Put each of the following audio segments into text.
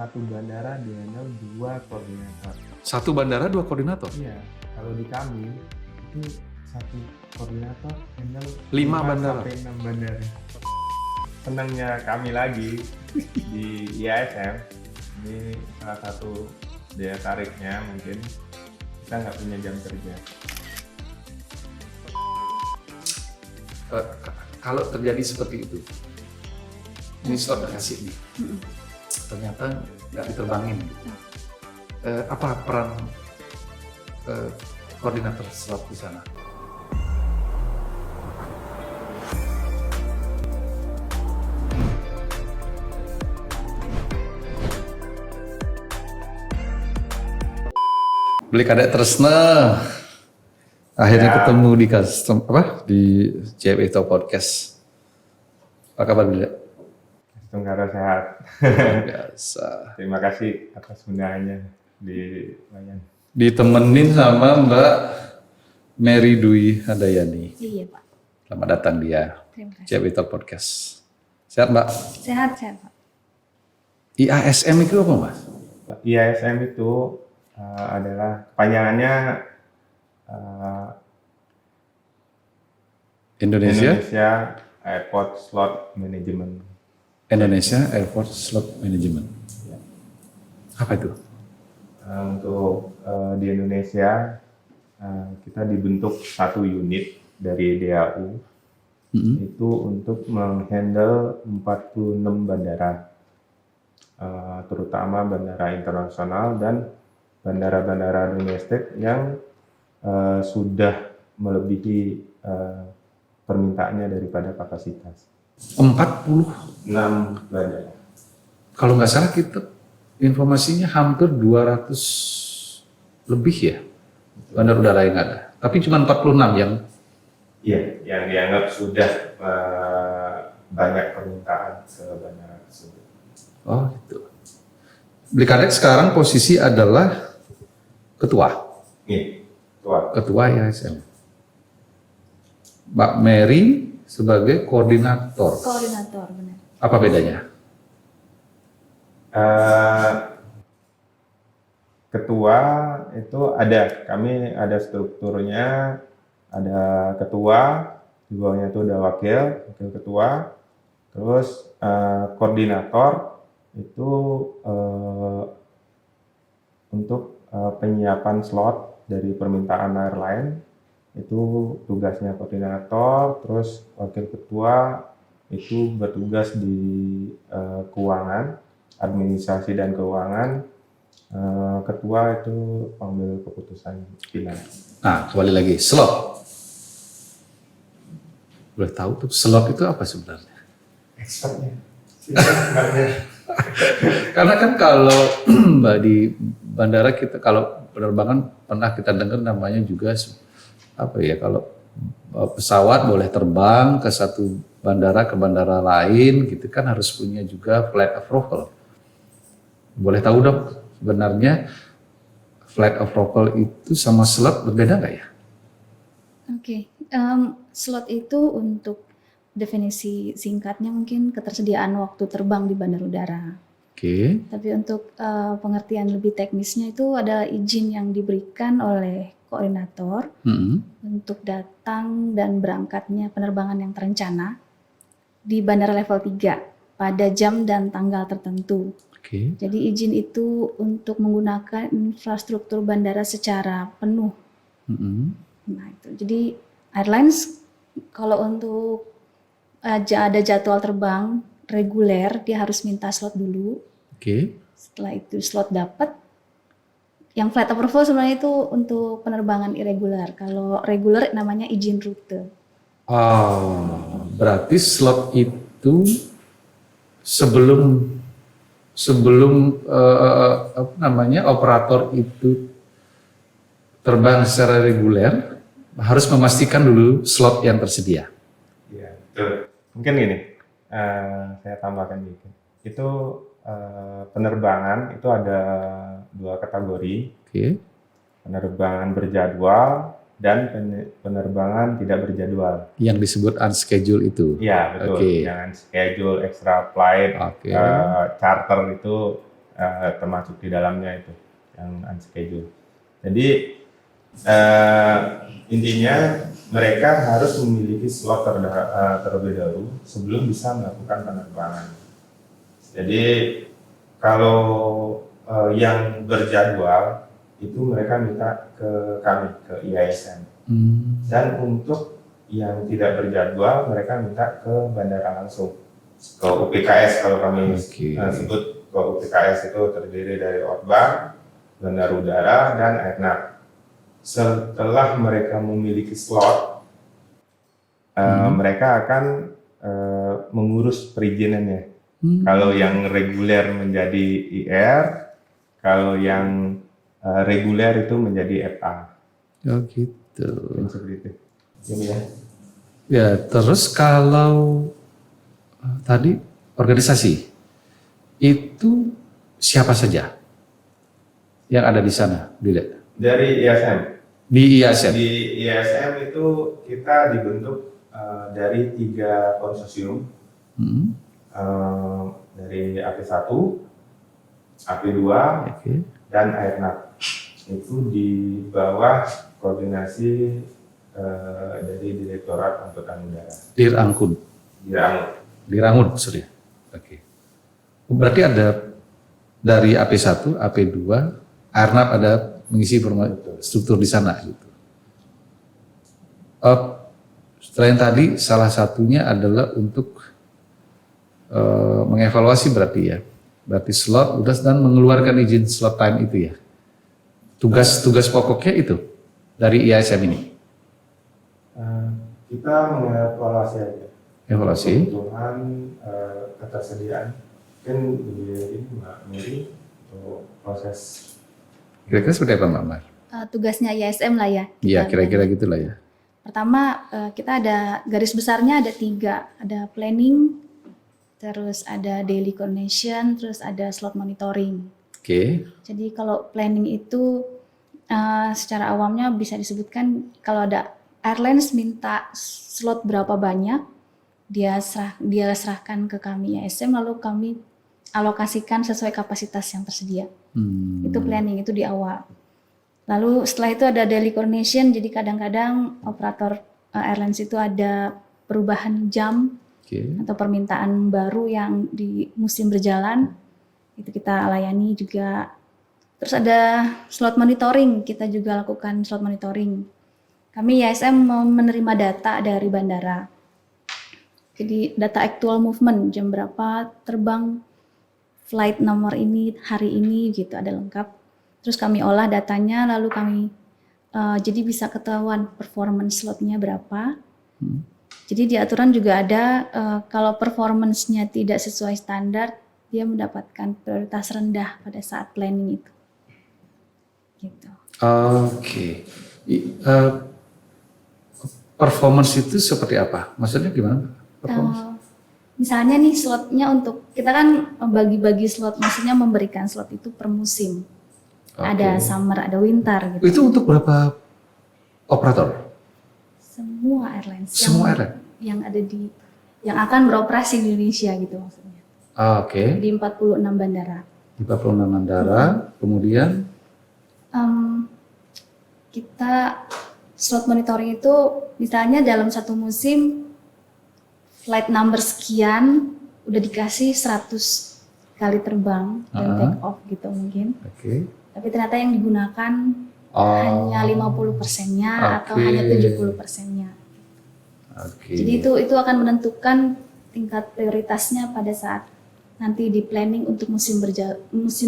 satu bandara dihandle 2 koordinator. Satu bandara 2 koordinator? Iya, kalau di kami itu satu koordinator handle 5 bandara. sampai 6 bandara. Senangnya kami lagi di IASM, ini salah satu daya tariknya mungkin kita nggak punya jam kerja. Kalau terjadi seperti itu, ini slot kasih nih, ternyata nggak diterbangin. Apa peran koordinator slot di sana? Beli kadek Tresna, akhirnya ketemu di di JW Talk Podcast. Apa kabar Beli? Tunggara sehat. Biasa. Terima kasih atas undangannya di Layan. Ditemenin sama Mbak Mary Dwi Handayani. Iya Pak. Selamat datang dia. Terima kasih. JW Talk Podcast. Sehat Mbak? Sehat Pak. IASM itu apa Mas? IASM itu adalah kepanjangannya Indonesia Airport Slot Management. Indonesia Airport Slot Management. Apa itu? Untuk di Indonesia kita dibentuk satu unit dari DAU itu untuk menghandle 46 bandara, terutama bandara internasional dan bandara-bandara domestik yang sudah melebihi permintaannya daripada kapasitas. 46 bandara. Kalau nggak salah kita informasinya hampir 200 lebih ya bandar udara yang ada. Tapi cuma 46 yang yang dianggap sudah banyak permintaan ke bandara tersebut. Oh gitu. Beli kadek sekarang posisi adalah ketua IASM. Mbak Mary sebagai koordinator. Koordinator, benar. Apa bedanya? Ketua itu kami ada strukturnya, ada ketua, di bawahnya itu ada wakil ketua, terus koordinator itu untuk penyiapan slot dari permintaan airline, itu tugasnya koordinator, terus wakil ketua itu bertugas di keuangan, administrasi dan keuangan, ketua itu pengambil keputusan final. Nah, kembali lagi, slot. Boleh tahu tuh slot itu apa sebenarnya? Expertnya. Karena kan kalau Mbak di bandara kita, kalau penerbangan pernah kita dengar namanya juga apa ya, kalau pesawat boleh terbang ke satu bandara ke bandara lain gitu kan harus punya juga flight approval. Boleh tahu dong sebenarnya flight approval itu sama slot berbeda nggak ya? Oke, slot itu untuk definisi singkatnya mungkin ketersediaan waktu terbang di bandar udara. Oke. Tapi untuk pengertian lebih teknisnya itu adalah izin yang diberikan oleh koordinator untuk datang dan berangkatnya penerbangan yang terencana di bandara level 3 pada jam dan tanggal tertentu. Oke. Jadi izin itu untuk menggunakan infrastruktur bandara secara penuh. Nah itu, jadi airlines kalau untuk ada jadwal terbang reguler dia harus minta slot dulu. Oke. Setelah itu slot dapat. Yang flight approval sebenarnya itu untuk penerbangan irregular. Kalau reguler namanya izin rute. Oh, berarti slot itu sebelum apa namanya operator itu terbang secara reguler harus memastikan dulu slot yang tersedia. Iya, betul. Mungkin gini, saya tambahkan dikit. Itu penerbangan itu ada 2 kategori. Oke. Penerbangan berjadwal dan penerbangan tidak berjadwal. Yang disebut unscheduled itu. Iya, betul. Oke. Yang schedule, extra flight, Oke. charter itu termasuk di dalamnya itu yang unscheduled. Jadi intinya mereka harus memiliki slot terlebih dahulu sebelum bisa melakukan penerbangan. Jadi kalau yang berjadwal itu mereka minta ke kami, ke IASM. Dan untuk yang tidak berjadwal mereka minta ke bandara langsung, ke UPKS. Kalau kami sebut ke UPKS itu terdiri dari Orbang, Bandara Udara, dan Airnav. Setelah mereka memiliki slot, mereka akan mengurus perizinannya. Kalau yang reguler menjadi IR, kalau yang reguler itu menjadi FA. Oh gitu. Seperti itu. Ini ya. Ya, terus kalau tadi organisasi itu siapa saja yang ada di sana, Dile? Dari IASM. Di IASM. Di IASM itu kita dibentuk dari 3 konsorsium. Dari AP1, AP2, dan Airnav. Itu di bawah koordinasi dari Direktorat Angkutan Udara. Dirangkut, sorry. Oke. Berarti ada dari AP1, AP2, Airnav ada mengisi struktur di sana gitu. Selain tadi salah satunya adalah untuk mengevaluasi berarti ya. Berarti slot udah dan mengeluarkan izin slot time itu ya. Tugas pokoknya itu dari IASM ini. Kita mengevaluasi aja. Evaluasi. Kebutuhan ketersediaan. Kan ini Mbak Mary untuk proses. Kira-kira seperti apa Mbak Mar? Tugasnya IASM lah ya. Iya kira-kira gitulah ya. Pertama kita ada garis besarnya ada 3, ada planning, terus ada daily coordination, terus ada slot monitoring. Oke. Jadi kalau planning itu secara awamnya bisa disebutkan kalau ada airlines minta slot berapa banyak, dia serahkan ke kami IASM, lalu kami alokasikan sesuai kapasitas yang tersedia. Itu planning, itu di awal. Lalu setelah itu ada daily coordination, jadi kadang-kadang operator airlines itu ada perubahan jam atau permintaan baru yang di musim berjalan, itu kita layani juga. Terus ada slot monitoring, kita juga lakukan slot monitoring. Kami IASM menerima data dari bandara. Jadi data actual movement, jam berapa terbang, flight nomor ini, hari ini gitu, ada lengkap. Terus kami olah datanya, lalu kami jadi bisa ketahuan performance slotnya berapa. Jadi di aturan juga ada kalau performance-nya tidak sesuai standar, dia mendapatkan prioritas rendah pada saat planning itu. Gitu. Oke. Performance itu seperti apa? Maksudnya gimana? Misalnya nih slotnya untuk, kita kan bagi-bagi slot, maksudnya memberikan slot itu per musim. Ada summer, ada winter gitu. Itu untuk berapa operator? Semua airlines. Yang ada di, yang akan beroperasi di Indonesia gitu maksudnya. Oke. Di 46 bandara. Di 46 bandara, kemudian? Kita slot monitoring itu misalnya dalam satu musim flight number sekian udah dikasih 100 kali terbang dan take off gitu mungkin. Tapi ternyata yang digunakan hanya 50%-nya atau hanya 70%-nya. Jadi itu akan menentukan tingkat prioritasnya pada saat nanti di planning untuk musim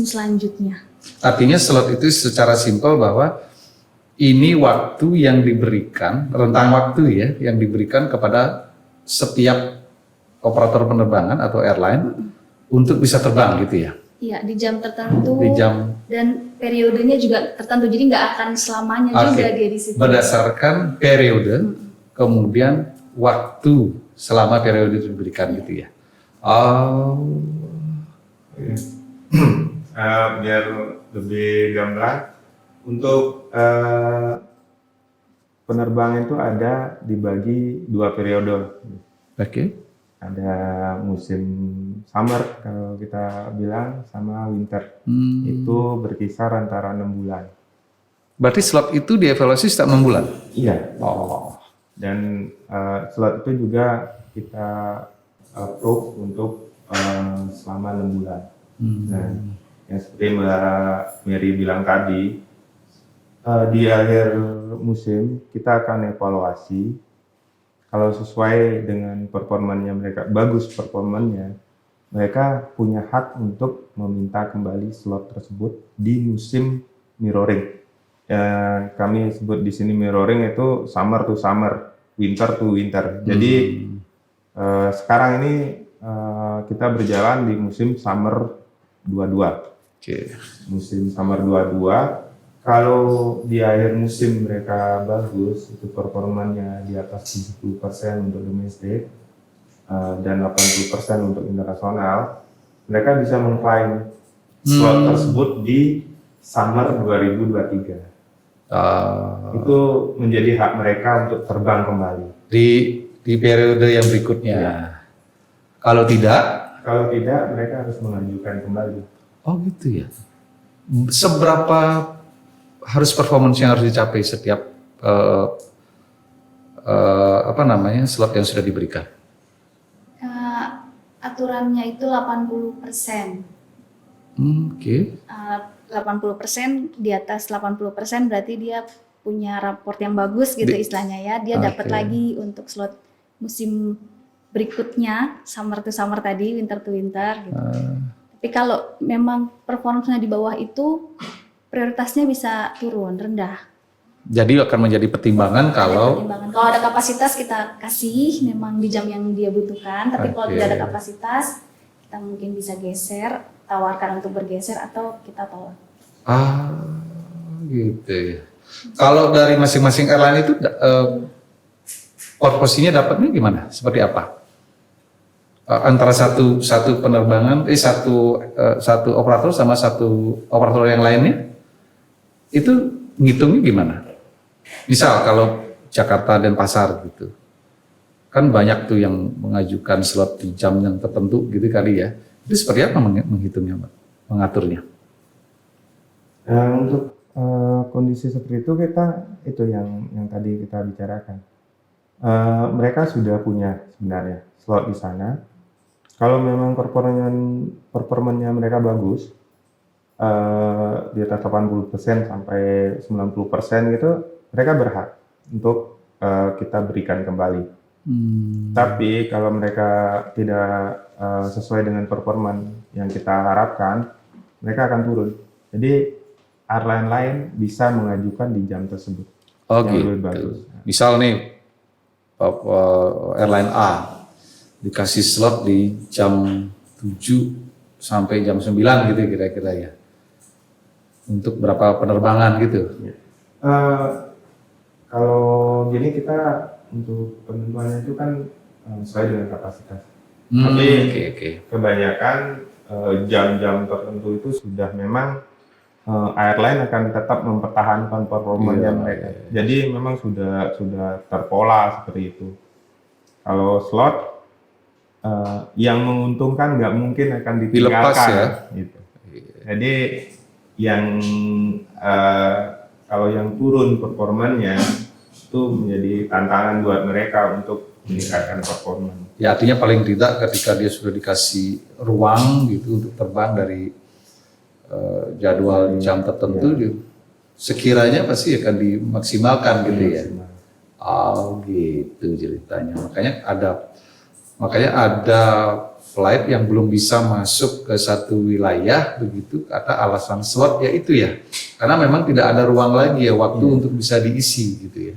selanjutnya. Artinya slot itu secara simpel bahwa ini waktu yang diberikan, rentang waktu ya, yang diberikan kepada setiap operator penerbangan atau airline untuk bisa terbang gitu ya? Iya, di jam tertentu. Di jam. Dan periodenya juga tertentu, jadi nggak akan selamanya juga dia di situ. Berdasarkan periode, kemudian waktu selama periode itu diberikan gitu ya? Biar lebih gamblang, untuk penerbangan itu ada dibagi 2 periode. ada musim summer kalau kita bilang sama winter. Hmm. Itu berkisar antara 6 bulan. Berarti slot itu dievaluasi setiap 6 bulan? Iya. Oh. Dan slot itu juga kita approve untuk selama 6 bulan. Nah, yang seperti Mbak Mary bilang tadi, di akhir musim kita akan evaluasi. Kalau sesuai dengan performanya mereka, bagus performanya, mereka punya hak untuk meminta kembali slot tersebut di musim mirroring. Kami sebut di sini mirroring itu summer to summer, winter to winter. Jadi sekarang ini kita berjalan di musim summer 22. Oke. Musim summer 22. Kalau di akhir musim mereka bagus, itu performanya di atas 70% untuk domestik dan 80% untuk internasional, mereka bisa mengklaim slot tersebut di summer 2023. Itu menjadi hak mereka untuk terbang kembali. Di periode yang berikutnya. Iya. Kalau tidak, mereka harus mengajukan kembali. oh gitu ya. Seberapa harus performance yang harus dicapai setiap slot yang sudah diberikan? Aturannya itu 80%. Oke. 80%, di atas 80% berarti dia punya raport yang bagus gitu istilahnya ya. Dia dapat lagi untuk slot musim berikutnya, summer to summer tadi, winter to winter gitu. Tapi kalau memang performanya di bawah itu, prioritasnya bisa turun, rendah. Jadi akan menjadi pertimbangan kalau ada kapasitas kita kasih memang di jam yang dia butuhkan, tapi kalau tidak ada kapasitas kita mungkin bisa geser, tawarkan untuk bergeser atau kita tolak. Gitu ya. Kalau dari masing-masing airline itu porsinya dapatnya gimana? Seperti apa? Antara satu penerbangan, satu operator sama satu operator yang lainnya? Itu ngitungnya gimana? Misal kalau Jakarta dan Pasar gitu, kan banyak tuh yang mengajukan slot di jam yang tertentu gitu kali ya. Itu seperti apa menghitungnya, Mbak? Mengaturnya? Untuk kondisi seperti itu yang tadi kita bicarakan. Mereka sudah punya sebenarnya slot di sana. Kalau memang performanya mereka bagus, di atas 80% sampai 90% gitu, mereka berhak untuk kita berikan kembali. Tapi kalau mereka tidak sesuai dengan performa yang kita harapkan, mereka akan turun. Jadi airline lain bisa mengajukan di jam tersebut yang lebih bagus. Misal nih airline A dikasih slot di jam 7 sampai jam 9 gitu kira-kira ya. Untuk berapa penerbangan gitu? Kalau gini kita untuk penentuannya itu kan sesuai dengan kapasitas. Tapi kebanyakan jam-jam tertentu itu sudah memang airline akan tetap mempertahankan performanya mereka. Jadi memang sudah terpola seperti itu. Kalau slot yang menguntungkan nggak mungkin akan ditinggalkan. Dilepas ya. Gitu. Jadi yang kalau yang turun performanya itu menjadi tantangan buat mereka untuk meningkatkan performa. Ya artinya paling tidak ketika dia sudah dikasih ruang gitu untuk terbang dari jadwal jam tertentu, sekiranya pasti akan dimaksimalkan gitu ya. Gitu ceritanya. Makanya ada flight yang belum bisa masuk ke satu wilayah begitu kata alasan slot ya itu ya. Karena memang tidak ada ruang lagi ya waktu untuk bisa diisi gitu ya.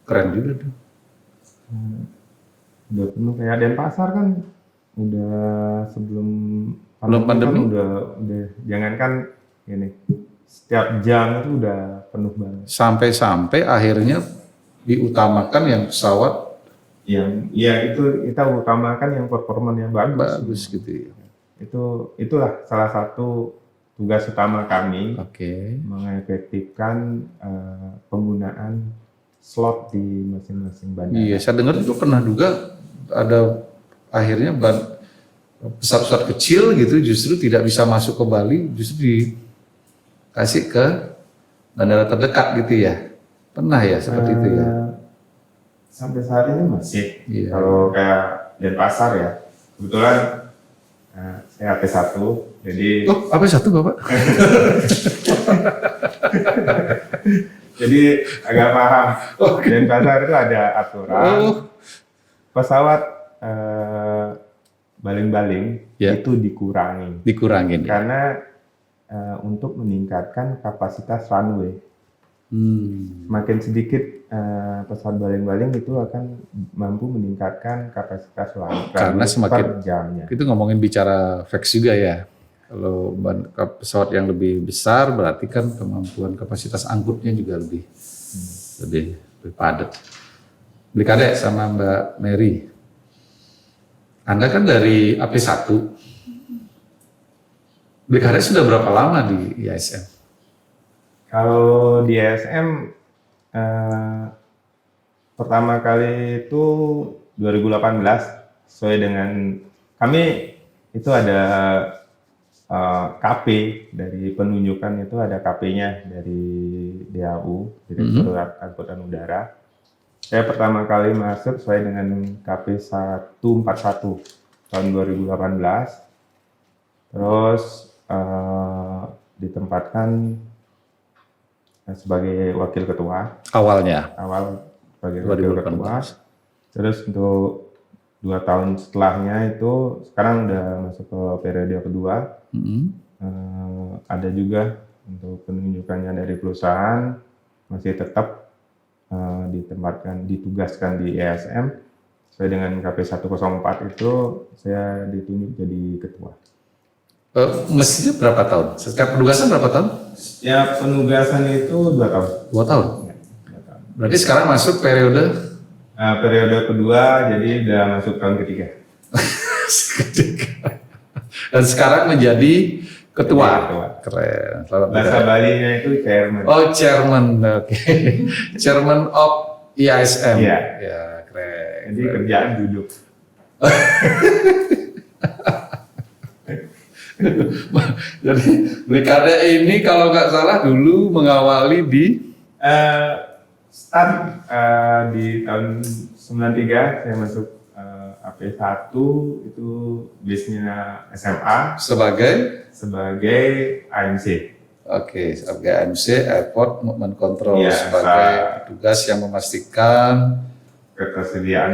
Keren juga tuh. Udah penuh kayak Denpasar kan udah sebelum pandemi kan udah jangankan ini setiap jam itu udah penuh banget. Sampai akhirnya diutamakan yang pesawat yang itu kita utamakan yang performanya bagus gitu ya. Itulah salah satu tugas utama kami, mengefektifkan penggunaan slot di masing-masing bandara. Iya, saya dengar itu pernah juga ada akhirnya pesawat-pesawat kecil gitu justru tidak bisa masuk ke Bali, justru dikasih ke bandara terdekat gitu ya. Pernah ya seperti itu ya? Sampai saat ini masih. Iya. Kalau kayak Denpasar ya, kebetulan saya AP1, jadi Oh, apa satu Bapak? jadi agak paham. Denpasar itu ada aturan pesawat baling-baling Ya. itu dikurangin Dikurangin. karena untuk meningkatkan kapasitas runway. Semakin sedikit pesawat baling-baling itu akan mampu meningkatkan kapasitas runway Karena semakin per jamnya. itu ngomongin bicara fax juga ya. Kalau pesawat yang lebih besar berarti kan kemampuan kapasitas angkutnya juga lebih padat. Beli kadek sama Mbak Mary. Anda kan dari AP1. Beli kadek sudah berapa lama di IASM? Kalau di IASM pertama kali itu 2018 sesuai dengan kami itu ada KP dari penunjukan itu ada KP-nya dari DAU, Direktorat Angkutan Udara. Saya pertama kali masuk sesuai dengan KP 141 tahun 2018. Terus ditempatkan sebagai wakil ketua. Awalnya. Awal sebagai wakil 2018. ketua. Terus untuk 2 tahun setelahnya itu sekarang udah masuk ke periode kedua. Ada juga untuk penunjukannya dari perusahaan masih tetap ditugaskan di IASM sesuai dengan KP 104 itu saya ditunjuk jadi ketua. Mestinya berapa tahun? Setiap penugasan berapa tahun? Ya penugasan itu 2 tahun. 2 tahun. Ya, 2 tahun. Berarti sekarang masuk periode Periode kedua jadi udah masuk tahun ketiga. Dan sekarang menjadi ketua. Ketua. Keren. Selamat Bahasa Balinya itu chairman. Oh, chairman. Oke. Chairman of IASM. Iya. Ya, keren. Jadi kerjaan duduk. Jadi Blikade ini kalau nggak salah dulu mengawali di Start di tahun 93 saya masuk AP1 itu base-nya SMA sebagai AMC. Oke, sebagai AMC Airport Movement Control Iya, sebagai tugas yang memastikan Ketersediaan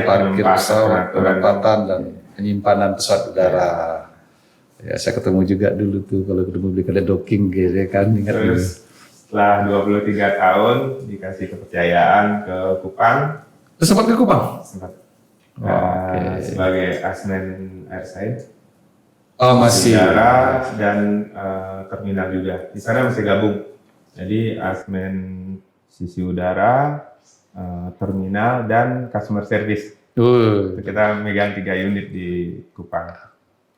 parkir pesawat, pengaturan. penempatan dan penyimpanan pesawat udara. Ya, saya ketemu juga dulu tuh kalau ketemu Blikade docking gitu ya kan, ingat dulu. Terus setelah 23 tahun dikasih kepercayaan ke Kupang. Terus sempat ke Kupang? Sempat. Oke. Sebagai Asmen Airside. Oh, masih. Udara dan terminal juga. Di sana masih gabung. Jadi Asmen sisi udara, terminal dan customer service. Kita megang 3 unit di Kupang.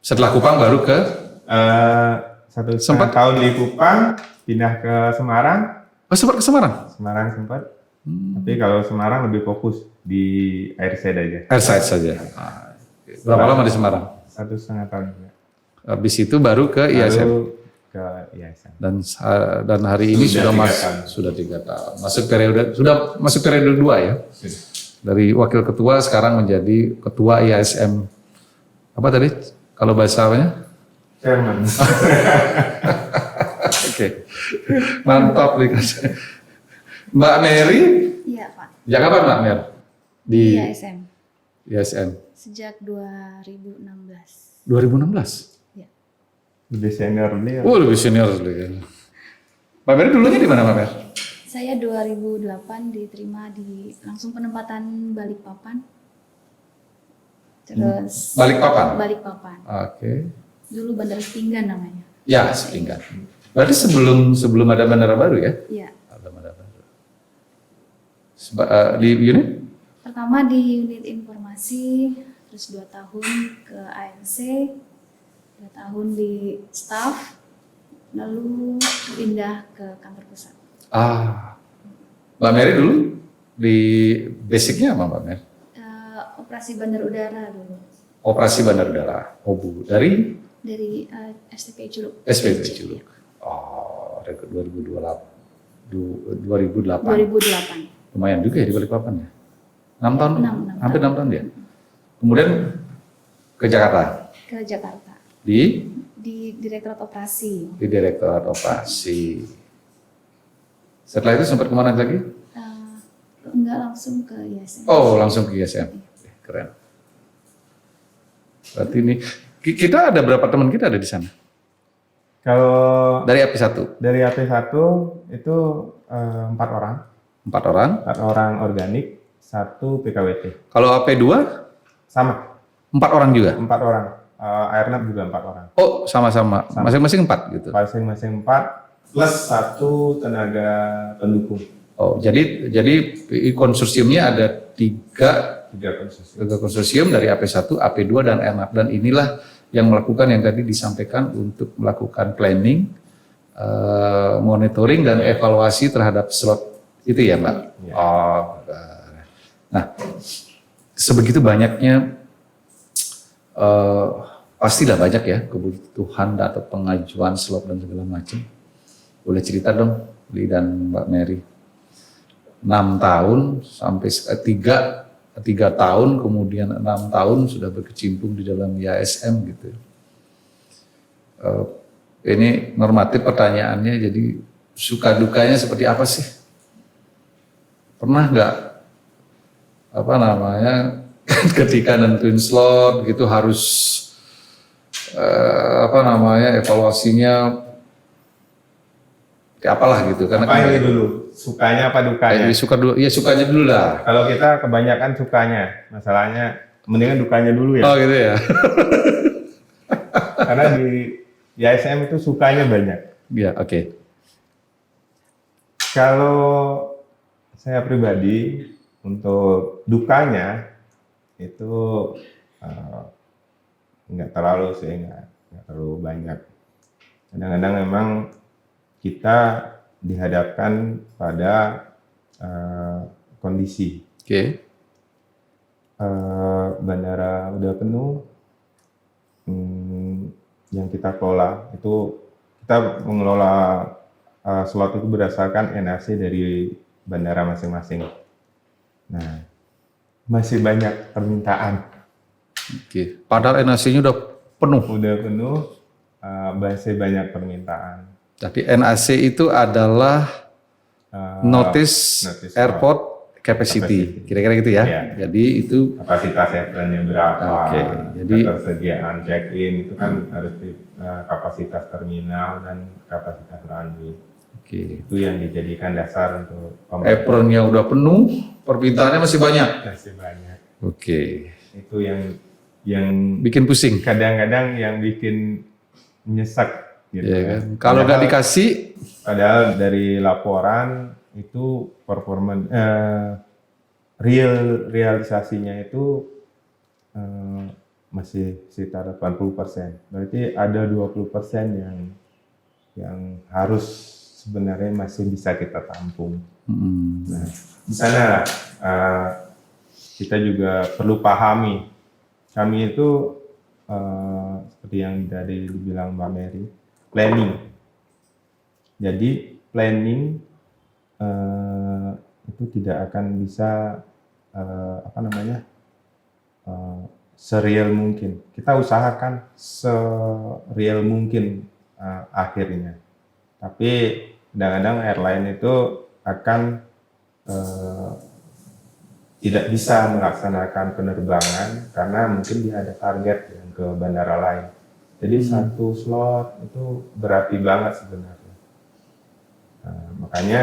Setelah Kupang baru ke? 1,5 tahun di Kupang, pindah ke Semarang. Oh, sempat ke Semarang? Semarang sempat. Tapi kalau Semarang lebih fokus di Airside aja. Airside saja. Berapa lama di Semarang? 1,5 tahun. Habis itu baru ke IASM. Lalu ke IASM. Dan hari ini Sudah sudah 3 tahun. sudah 3 tahun. Masuk periode 2 ya. Dari wakil ketua sekarang menjadi ketua IASM. Apa tadi? Kalau bahasa apanya? Chairman. Oke. Mantap nih. Mbak Mary, Iya Pak, ya kapan Mbak Mary? Di IASM IASM. sejak 2016. 2016? Lebih senior beliau. Oh, lebih senior lagi. Mbak Mary dulunya di mana Mbak Mary? Saya 2008 diterima di langsung penempatan Balikpapan. Terus Balikpapan? Balikpapan. Oke. Dulu Bandara Sepinggan namanya. Ya, Sepinggan. Berarti sebelum ada bandara baru ya? Iya. Ada bandara baru. Di unit? Pertama di unit informasi, terus 2 tahun ke ANC, 2 tahun di staff, lalu pindah ke kantor pusat. Mbak Mary dulu di basicnya apa Mbak Mary? operasi bandar udara dulu Operasi bandar udara. Oh, Bu. Dari dari STP Culuk. SPP Culuk. Oh, rekor 2008. 2008. Lumayan juga ya di Balikpapan ya. 6 tahun, Enam hampir 6 tahun ya. Kemudian ke Jakarta Ke Jakarta di di Direktorat Operasi. Direktorat Operasi. Setelah itu sempat kemana lagi? Enggak langsung ke ISM. Oh, langsung ke ISM. Keren. Berarti ini kita ada berapa teman kita ada di sana? Kalau Dari AP1? dari AP1 itu 4 orang. 4 orang. 4 orang organik, 1 PKWT. Kalau AP2? Sama, 4 orang juga? 4 orang. Airnav juga 4 orang. Oh, sama-sama. Masing-masing 4 gitu? Masing-masing 4 plus 1 tenaga pendukung. Oh, jadi konsorsiumnya ada 3 konsorsium dari AP1, AP2, dan Airnav. Dan inilah yang melakukan yang tadi disampaikan untuk melakukan planning, monitoring, dan evaluasi terhadap slot itu ya, Mbak? Ya. Oh, nah, sebegitu banyaknya, pastilah banyak ya kebutuhan atau pengajuan slot dan segala macam. Boleh cerita dong, Li dan Mbak Mary. 6 tahun sampai 3 tahun, kemudian 6 tahun sudah berkecimpung di dalam IASM gitu. Ini normatif pertanyaannya, jadi suka dukanya seperti apa sih? Pernah nggak ketika nentuin slot gitu harus evaluasinya apalah gitu, karena Apa ini dulu? Sukanya apa dukanya? Sukanya dulu lah. Kalau kita kebanyakan sukanya, masalahnya mendingan dukanya dulu ya. Oh gitu ya. Karena di IASM itu sukanya banyak. Ya, oke. Kalau saya pribadi untuk dukanya itu nggak terlalu sih, nggak terlalu banyak. Kadang-kadang memang kita dihadapkan pada kondisi bandara udah penuh, yang kita kelola itu kita mengelola slot itu berdasarkan NAC dari bandara masing-masing. Nah, masih banyak permintaan. Oke. Padahal NAC-nya udah penuh. Masih banyak permintaan. Jadi NAC itu adalah notice airport capacity, kira-kira gitu ya. Ya. Jadi itu Kapasitas apronnya berapa? Oke, jadi ketersediaan check-in itu kan harus di kapasitas terminal dan kapasitas runway. oke. Itu yang dijadikan dasar untuk Apronnya udah penuh, permintaannya masih banyak. Masih banyak. Oke. Itu yang Bikin pusing. kadang-kadang yang bikin nyesek gitu Ya ya. kan? Kalau nggak dikasih, Padahal dari laporan itu performa realisasinya itu masih sekitar 80%. Berarti ada 20% yang harus sebenarnya masih bisa kita tampung. Nah, di sana kita juga perlu pahami. Kami itu seperti yang tadi dibilang Mbak Mary, planning. Jadi planning itu tidak akan bisa sereal mungkin. Kita usahakan sereal mungkin akhirnya. Tapi kadang-kadang airline itu akan tidak bisa melaksanakan penerbangan karena mungkin dia ada target yang ke bandara lain. Jadi satu slot itu berarti banget sebenarnya. Makanya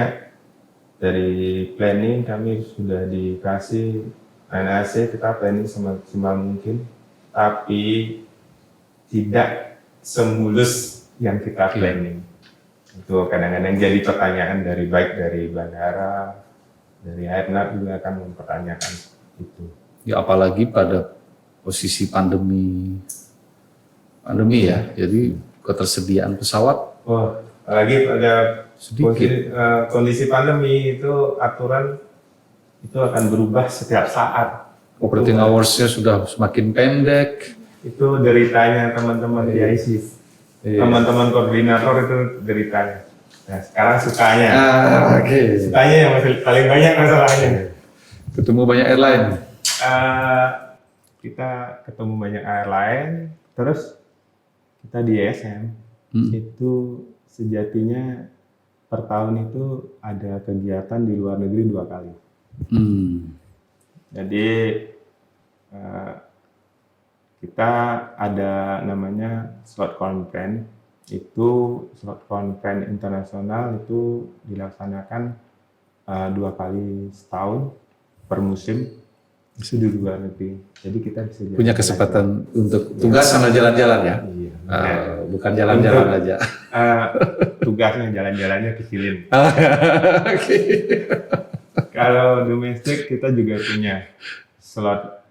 dari planning kami sudah dikasih NAC, kita planning semaksimal mungkin, tapi tidak semulus yang kita planning. Itu kadang-kadang jadi pertanyaan baik dari bandara, dari Airnav juga akan mempertanyakan itu. ya apalagi pada posisi pandemi ya, jadi ketersediaan pesawat Apalagi pada sedikit. kondisi pandemi itu aturan itu akan berubah setiap saat. Operating hours-nya sudah semakin pendek. Itu deritanya teman-teman di IC. Iya. Teman-teman koordinator itu deritanya. Nah, sekarang sukanya. Oke. Sukanya yang masih paling banyak masalahnya. Ketemu banyak airline. Kita ketemu banyak airline, terus kita di ESM itu sejatinya per tahun itu ada kegiatan di luar negeri 2 kali. Jadi kita ada namanya slot conference. Itu slot conference internasional itu dilaksanakan 2 kali setahun per musim, itu di luar negeri. Jadi kita bisa Punya kesempatan untuk tugas sama jalan-jalan ya? Iya. Bukan jalan-jalan Untuk, aja. Tugasnya jalan-jalannya kecilin. Oke. Kalau domestik kita juga punya slot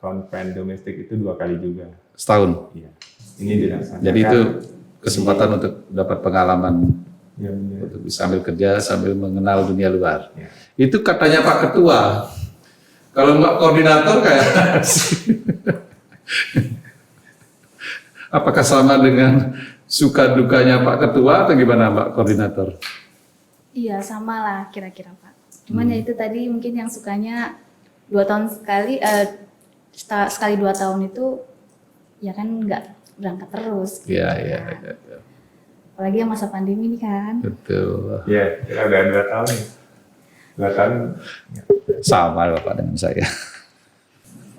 conference domestik itu 2 kali juga. Setahun. Iya. Ini dilaksanakan. Jadi itu kesempatan untuk dapat pengalaman, Ya, benar. untuk bisa sambil kerja sambil mengenal dunia luar. Ya. Itu katanya Pak Ketua. Kalau Mbak Koordinator kayak apakah sama dengan suka dukanya Pak Ketua atau gimana Mbak Koordinator? Iya, sama lah kira-kira Pak. Cuman ya itu tadi mungkin yang sukanya 2 tahun sekali, sekali 2 tahun itu ya kan nggak berangkat terus. Gitu. Iya. Apalagi yang masa pandemi ini kan. Betul. Ya, kita udah 2 tahun nih. 2 tahun. Ya. Sama Bapak dengan saya.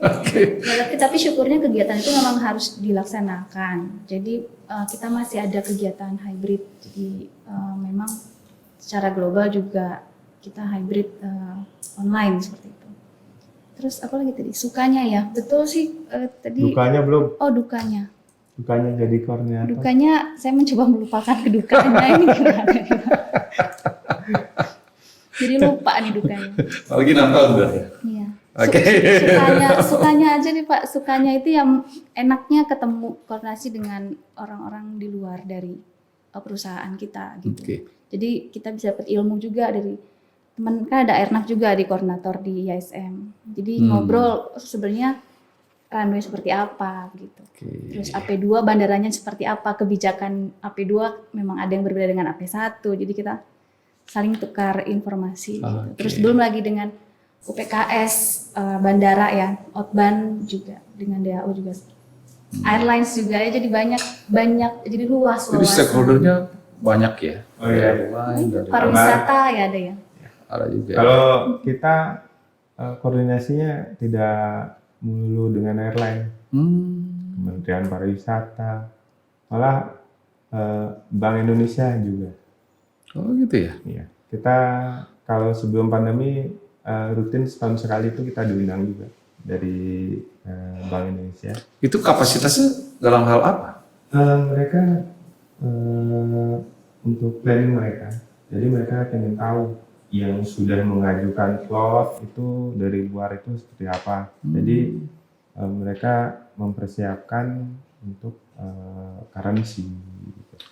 Oke. Ya, tapi syukurnya kegiatan itu memang harus dilaksanakan. Jadi kita masih ada kegiatan hybrid. Jadi memang secara global juga kita hybrid online seperti itu. Terus apa lagi tadi? Sukanya ya, betul sih tadi. Dukanya belum. Oh, dukanya. Dukanya jadi koordinator. Dukanya saya mencoba melupakan kedukanya ini gimana? Jadi lupa nih dukanya. Lagi nonton udah ya. Iya. Oke. Sukanya aja nih Pak. Sukanya itu yang enaknya ketemu koordinasi dengan orang-orang di luar dari perusahaan kita gitu. Oke. Jadi kita bisa dapat ilmu juga dari teman, kan ada Airnav juga di koordinator di ISM. Jadi ngobrol sebenarnya runway seperti apa gitu. Oke. Terus AP2 bandaranya seperti apa, kebijakan AP2 memang ada yang berbeda dengan AP1. Jadi kita saling tukar informasi gitu. Oke. Terus belum lagi dengan UPKS bandara ya, outbound juga dengan DAO juga. Airlines juga ya, jadi banyak jadi luas Jadi wawasan. stakeholdernya banyak ya. Oh iya. Dari Pariwisata ya ada ya. ada juga. Kalau kita koordinasinya tidak melulu dengan airline, Kementerian Pariwisata, malah Bank Indonesia juga. Oh gitu ya. Iya. Kita kalau sebelum pandemi rutin setahun sekali itu kita diundang juga dari Bank Indonesia. Itu kapasitasnya dalam hal apa? Mereka untuk planning mereka, jadi mereka ingin tahu yang sudah mengajukan slot itu dari luar itu seperti apa. Jadi mereka mempersiapkan untuk currency.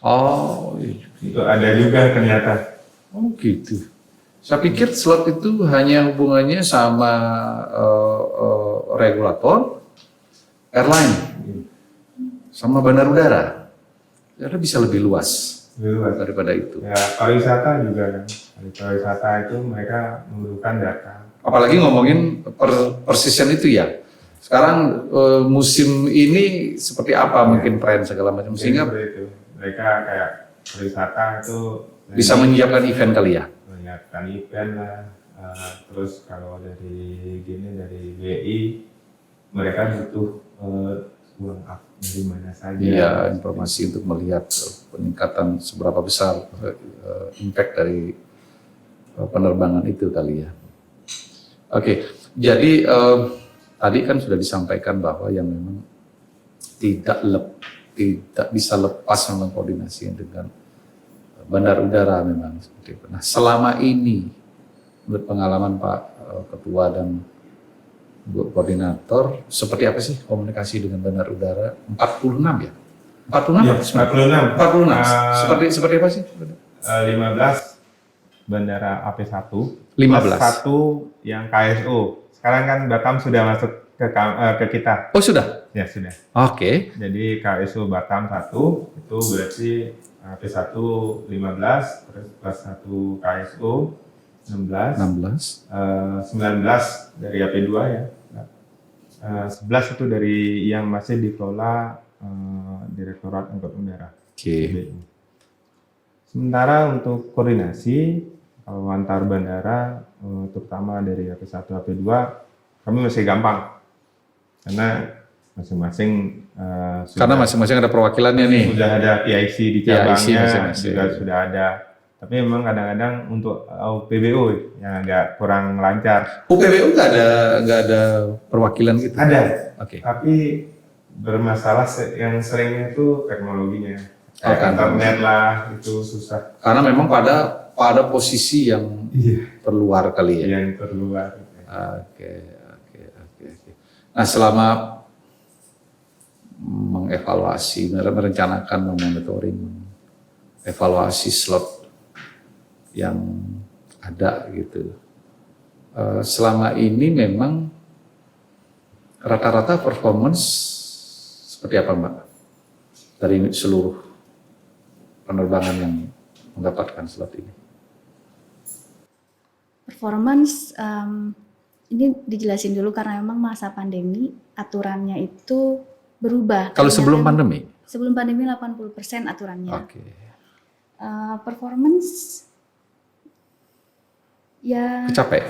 Oh, iya. Itu ada juga ternyata. Oh gitu. Saya pikir slot itu hanya hubungannya sama regulator, airline, sama bandar udara. Jadi bisa lebih luas daripada itu. Ya, pariwisata juga kan. Pariwisata itu mereka memerlukan data. Apalagi ngomongin persisian itu ya. Sekarang musim ini seperti apa mungkin tren segala macam sehingga Seperti itu. Mereka kayak pariwisata itu bisa menyiapkan event kali ya. menyiapkan event lah. Terus kalau dari BI mereka butuh uang dari mana saja. Iya, informasi untuk melihat peningkatan seberapa besar impact dari penerbangan itu kali ya. Oke, jadi tadi kan sudah disampaikan bahwa yang memang tidak bisa lepas memang koordinasi dengan bandar udara memang seperti itu. Nah, selama ini menurut pengalaman Pak Ketua dan Bu Koordinator, seperti apa sih komunikasi dengan bandar udara? 46 ya? 46? Ya, 46. 46. Seperti apa sih? 15 bandara AP1. 15. Plus 1 yang KSO. sekarang kan Batam sudah masuk ke kita. Oh sudah? Ya sudah. Oke. Jadi KSU Batam 1 itu berarti P1 15, terus plus 1 KSU 16, 19 dari AP2 ya. 11 itu dari yang masih dikelola Direktorat Angkutan Udara. Oke. Sementara untuk koordinasi kalau antar bandara, terutama dari AP1, AP2, kami masih gampang karena masing-masing Karena masing-masing ada perwakilannya nih. sudah ada PIC di cabangnya, PIC masing-masing. juga sudah ada. Tapi memang kadang-kadang untuk PBU yang agak kurang lancar. UPBU nggak ada perwakilan gitu? Ada, Oke. tapi bermasalah yang seringnya itu teknologinya. Oh, kan. Internet lah, itu susah. Karena memang pada posisi yang terluar kali ya. Yang terluar. Oke. Nah, selama mengevaluasi, merencanakan, memonitoring, evaluasi slot yang ada gitu. Selama ini memang rata-rata performance seperti apa Mbak? Dari seluruh penerbangan yang mendapatkan slot ini. Performance ini dijelasin dulu karena memang masa pandemi aturannya itu berubah. Kalau Tadinya sebelum kan pandemi? Sebelum pandemi 80% aturannya. Oke. Performance ya Capek?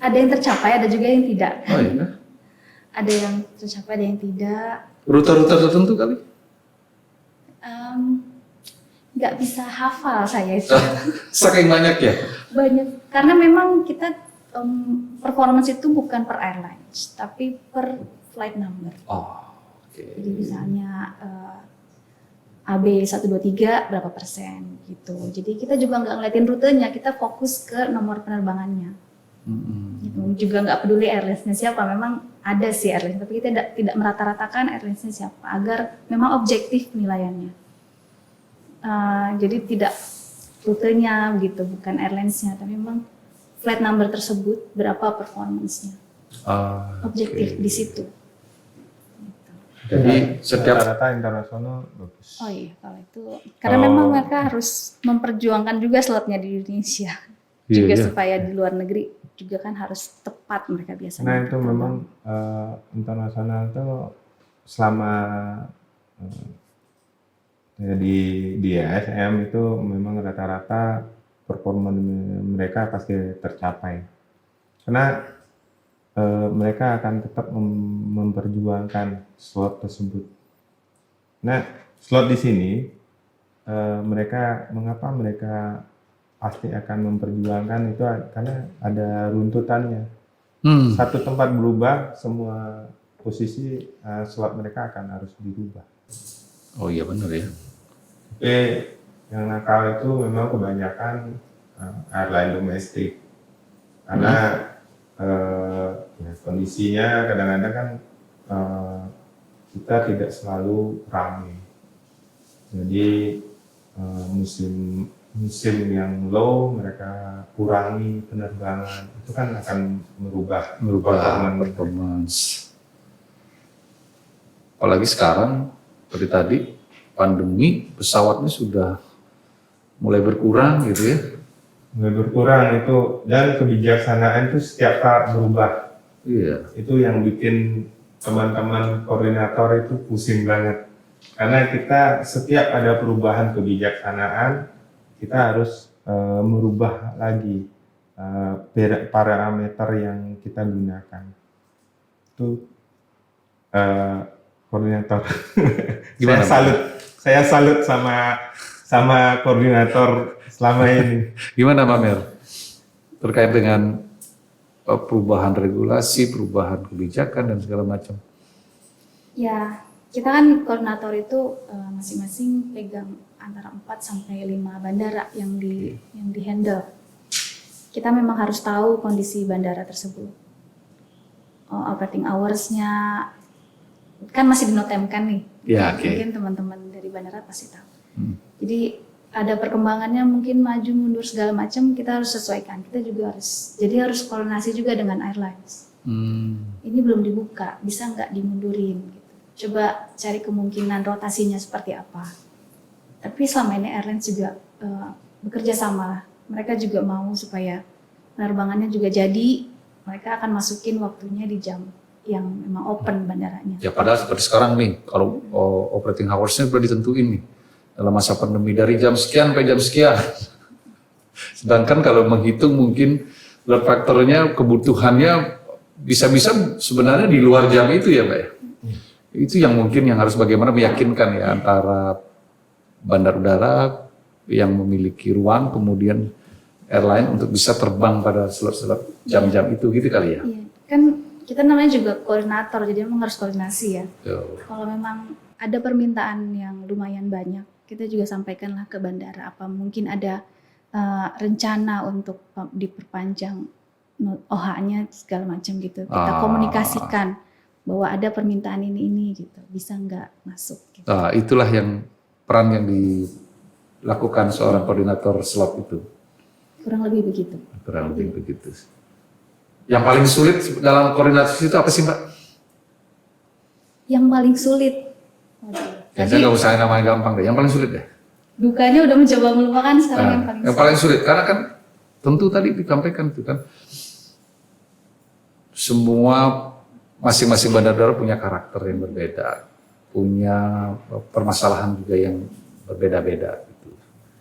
ada yang tercapai, ada juga yang tidak. Oh iya? Ada yang tercapai, ada yang tidak. Rute-rute tertentu kali? Nggak bisa hafal saya itu. Saking banyak ya? Banyak. Karena memang kita performance itu bukan per airlines, tapi per flight number. Oh, oke. Jadi misalnya AB 123 berapa persen gitu. Jadi kita juga nggak ngeliatin rutenya, kita fokus ke nomor penerbangannya. Gitu. Juga nggak peduli airlinesnya siapa, memang ada sih airlines, tapi kita tidak merata-ratakan airlinesnya siapa, agar memang objektif penilaiannya. Jadi tidak rutenya begitu, bukan airlinesnya, tapi memang flight number tersebut berapa performance-nya. Objektif di situ. Jadi setiap rata-rata internasional bagus. Oh iya, kalau itu karena memang mereka harus memperjuangkan juga slotnya di Indonesia, juga supaya di luar negeri juga kan harus tepat mereka biasanya. Nah itu memang internasional itu selama di ASM itu memang rata-rata performa mereka pasti tercapai, karena mereka akan tetap memperjuangkan slot tersebut. Nah, slot di sini mengapa mereka pasti akan memperjuangkan itu karena ada runtutannya. Satu tempat berubah, semua posisi slot mereka akan harus dirubah. Oh iya benar ya. Tapi yang nakal itu memang kebanyakan airline domestik, karena kondisinya kadang-kadang kan kita tidak selalu ramai. Jadi musim yang low mereka kurangi penerbangan, itu kan akan merubah performance. Apalagi sekarang seperti tadi pandemi, pesawatnya sudah mulai berkurang gitu ya. Mulai berkurang itu, dan kebijaksanaan itu setiap saat berubah. Iya. Itu yang bikin teman-teman koordinator itu pusing banget. Karena kita setiap ada perubahan kebijaksanaan, kita harus merubah lagi parameter yang kita gunakan. Itu koordinator. Gimana? Saya salut sama koordinator selama ini. Gimana Pak Mer? Terkait dengan perubahan regulasi, perubahan kebijakan dan segala macam. Ya, kita kan koordinator itu masing-masing pegang antara 4 sampai 5 bandara yang di handle. Kita memang harus tahu kondisi bandara tersebut. Operating hours-nya kan masih dinotemkan nih. Ya, oke. Mungkin teman-teman dari bandara pasti tahu. Jadi ada perkembangannya, mungkin maju mundur segala macam, kita harus sesuaikan. Kita juga harus koordinasi juga dengan airlines. Ini belum dibuka, bisa nggak dimundurin? Gitu. Coba cari kemungkinan rotasinya seperti apa. Tapi selama ini airlines juga bekerja sama lah. Mereka juga mau supaya penerbangannya juga jadi, mereka akan masukin waktunya di jam yang memang open bandaranya. Ya padahal seperti sekarang nih, kalau operating hours-nya sudah ditentuin nih. Dalam masa pandemi dari jam sekian sampai jam sekian. Sedangkan kalau menghitung mungkin load factor-nya, kebutuhannya bisa-bisa sebenarnya di luar jam itu ya Pak ya. Itu yang mungkin yang harus bagaimana meyakinkan ya antara bandar udara yang memiliki ruang kemudian airline untuk bisa terbang pada slot-slot jam-jam itu gitu kali ya. Iya, kan kita namanya juga koordinator, jadi memang harus koordinasi ya. Kalau memang ada permintaan yang lumayan banyak, kita juga sampaikanlah ke bandara apa mungkin ada rencana untuk diperpanjang OH-nya segala macam gitu. Kita komunikasikan bahwa ada permintaan ini gitu, bisa nggak masuk. Gitu. Itulah yang peran yang dilakukan seorang koordinator slot itu. Kurang lebih begitu. Kurang lebih begitu. Yang paling sulit dalam koordinasi itu apa sih Mbak? Yang paling sulit. Ya, saya nggak usah namanya gampang deh. Yang paling sulit deh. Dukanya udah mencoba melupakan, sekarang yang paling sulit karena kan tentu tadi disampaikan itu kan semua masing-masing bandar udara punya karakter yang berbeda, punya permasalahan juga yang berbeda-beda gitu.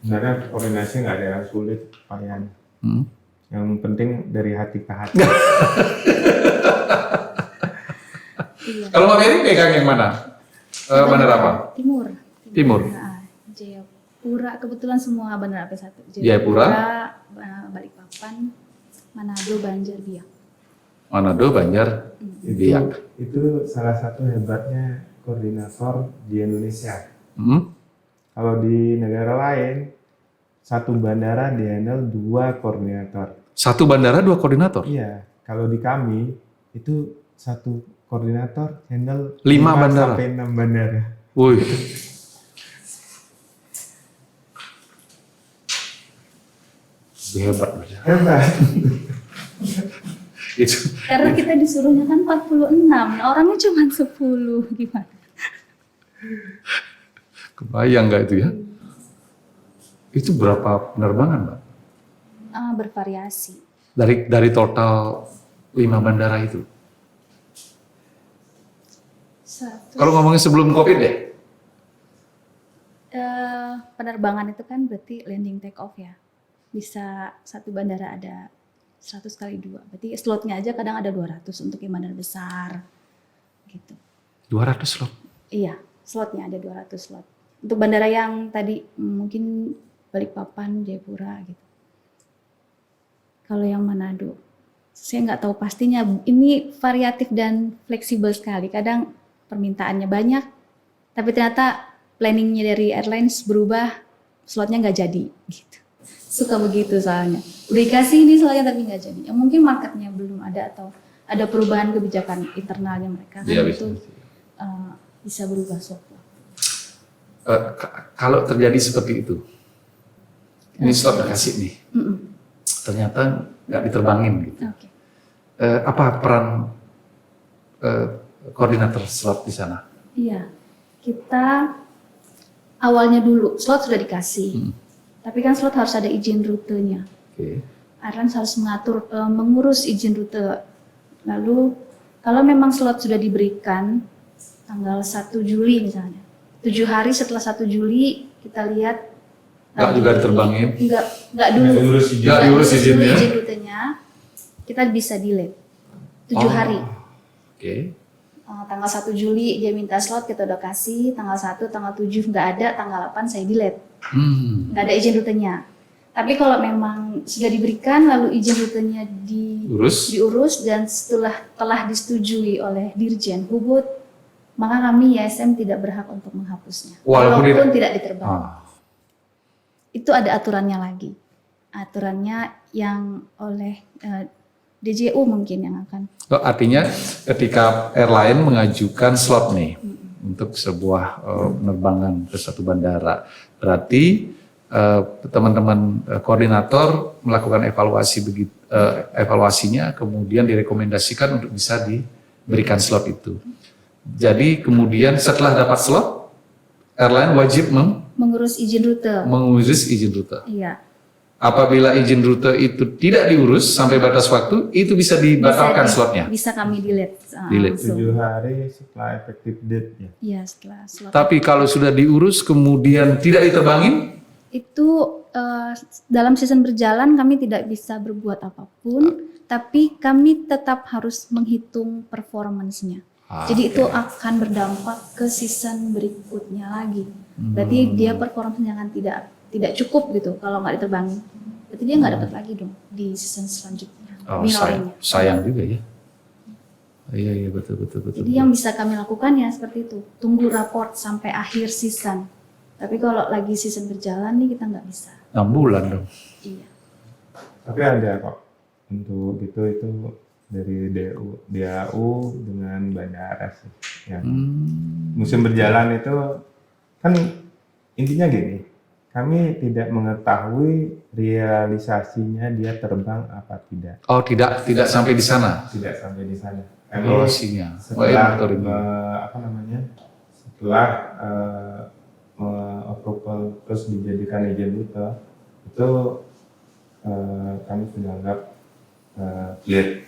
Sebenarnya koordinasi nggak ada yang sulit, Pak Yan. Yang penting dari hati ke hati. Iya. Kalau Mbak Mary pegang yang mana? Bandar apa? Timur. Jayapura, kebetulan semua bandara AP1. Jayapura, Balikpapan, Manado, Banjar, Biak. Manado, Banjar, Biak. Itu salah satu hebatnya koordinator di Indonesia. Kalau di negara lain, satu bandara dihandle 2 koordinator. Satu bandara 2 koordinator? Iya, kalau di kami itu satu koordinator handle 5 bandara sampai 6 bandara. Woi. Hebat. Itu. Karena kita disuruhnya kan 46, nah orangnya cuma 10, gimana? Kebayang nggak itu ya? Itu berapa penerbangan Mbak? Bervariasi. Dari total 5 bandara itu? Kalau ngomongin sebelum COVID deh? Penerbangan itu kan berarti landing take off ya. Bisa satu bandara ada 100 kali 2. Berarti slotnya aja kadang ada 200 untuk yang bandara besar. Gitu. 200 slot? Iya, slotnya ada 200 slot. Untuk bandara yang tadi mungkin Balikpapan, Jayapura gitu. Kalau yang Manado, saya nggak tahu pastinya. Ini variatif dan fleksibel sekali. Kadang permintaannya banyak, tapi ternyata planningnya dari airlines berubah, slotnya nggak jadi. Gitu. Suka begitu soalnya. Udah dikasih ini slotnya tapi nggak jadi. Ya, mungkin marketnya belum ada atau ada perubahan kebijakan internalnya mereka. Kan itu bisa berubah slotnya. Kalau terjadi seperti itu, ini slot dikasih nih, ternyata nggak diterbangin gitu. Okay. Apa peran koordinator slot di sana? Iya, kita awalnya dulu slot sudah dikasih, tapi kan slot harus ada izin rutenya. Airlines harus mengatur, mengurus izin rute. Lalu kalau memang slot sudah diberikan tanggal 1 Juli misalnya, 7 hari setelah 1 Juli kita lihat nggak juga diterbangin? Nggak dulu. Nggak diurus izinnya. Izin rutenya, kita bisa delay 7 hari. Tanggal 1 Juli dia minta slot, kita udah kasih. Tanggal 1, tanggal 7 nggak ada, tanggal 8 saya delete. Nggak ada izin rutenya. Tapi kalau memang sudah diberikan lalu izin rutenya diurus dan telah disetujui oleh Dirjen Hubud, maka kami YSM tidak berhak untuk menghapusnya. Walaupun tidak diterbang. Itu ada aturannya lagi. Aturannya yang oleh DJU mungkin yang akan. Artinya ketika airline mengajukan slot nih untuk sebuah penerbangan ke satu bandara, berarti teman-teman koordinator melakukan evaluasinya, kemudian direkomendasikan untuk bisa diberikan slot itu. Jadi kemudian setelah dapat slot, airline wajib Mengurus izin rute. mengurus izin rute. Iya. Apabila izin rute itu tidak diurus sampai batas waktu, itu bisa dibatalkan slotnya. Bisa kami delete. Delete. Langsung. 7 hari setelah efektif date-nya. Iya, setelah slot. Tapi kalau sudah diurus kemudian tidak diterbangin, Itu dalam season berjalan kami tidak bisa berbuat apapun, tapi kami tetap harus menghitung performance-nya. Jadi itu akan berdampak ke season berikutnya lagi. Berarti dia performance-nya akan tidak cukup gitu kalau nggak diterbangin. Berarti dia nggak dapat lagi dong di season selanjutnya. Mirroring-nya. sayang juga ya. Iya betul. Jadi yang bisa kami lakukan ya seperti itu. Tunggu raport sampai akhir season. Tapi kalau lagi season berjalan nih kita nggak bisa. 6 bulan dong. Iya. Tapi ada kok untuk itu dari DAU dengan bandara sih. Yang musim berjalan itu kan intinya gini, kami tidak mengetahui realisasinya dia terbang apa tidak. Oh tidak sampai di sana Tidak sampai di sana. Kami evaluasinya. setelah monitoring. setelah approval terus dijadikan izin rute itu kami sudah anggap clear.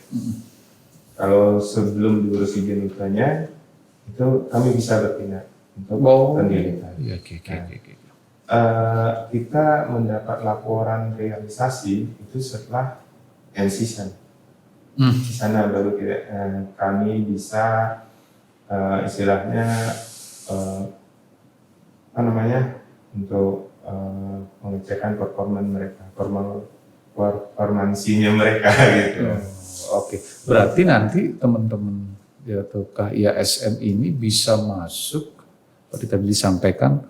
Kalau sebelum diurus izin rutenya itu kami bisa bertindak untuk pendidikan. Iya, oke. Kita mendapat laporan realisasi itu setelah end season. Di sana baru kami bisa istilahnya untuk pengecekan performansinya mereka gitu. Oke. Berarti nanti teman-teman atau KIASM ini bisa masuk seperti tadi disampaikan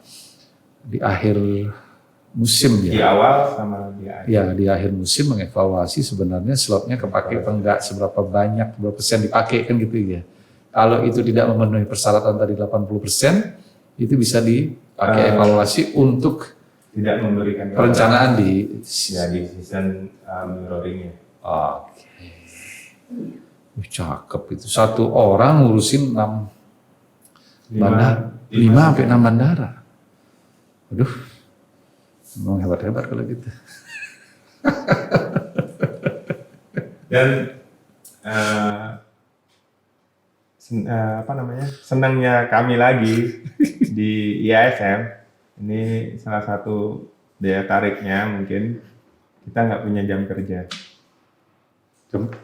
di akhir musim Di ya. awal sama di akhir. Ya, di akhir musim mengevaluasi sebenarnya slotnya kepake apa enggak, seberapa banyak, berapa persen dipakai kan gitu ya. Kalau itu tidak memenuhi persyaratan tadi 80%, itu bisa dipakai evaluasi untuk Tidak memberikan perencanaan di di season mirroring-nya. Oke. Cakep itu. Satu orang ngurusin 6 bandara, 5 sampai 6 bandara. Aduh. Memang hebat-hebat kalau gitu. Dan senangnya kami lagi di IASM ini salah satu daya tariknya mungkin kita nggak punya jam kerja.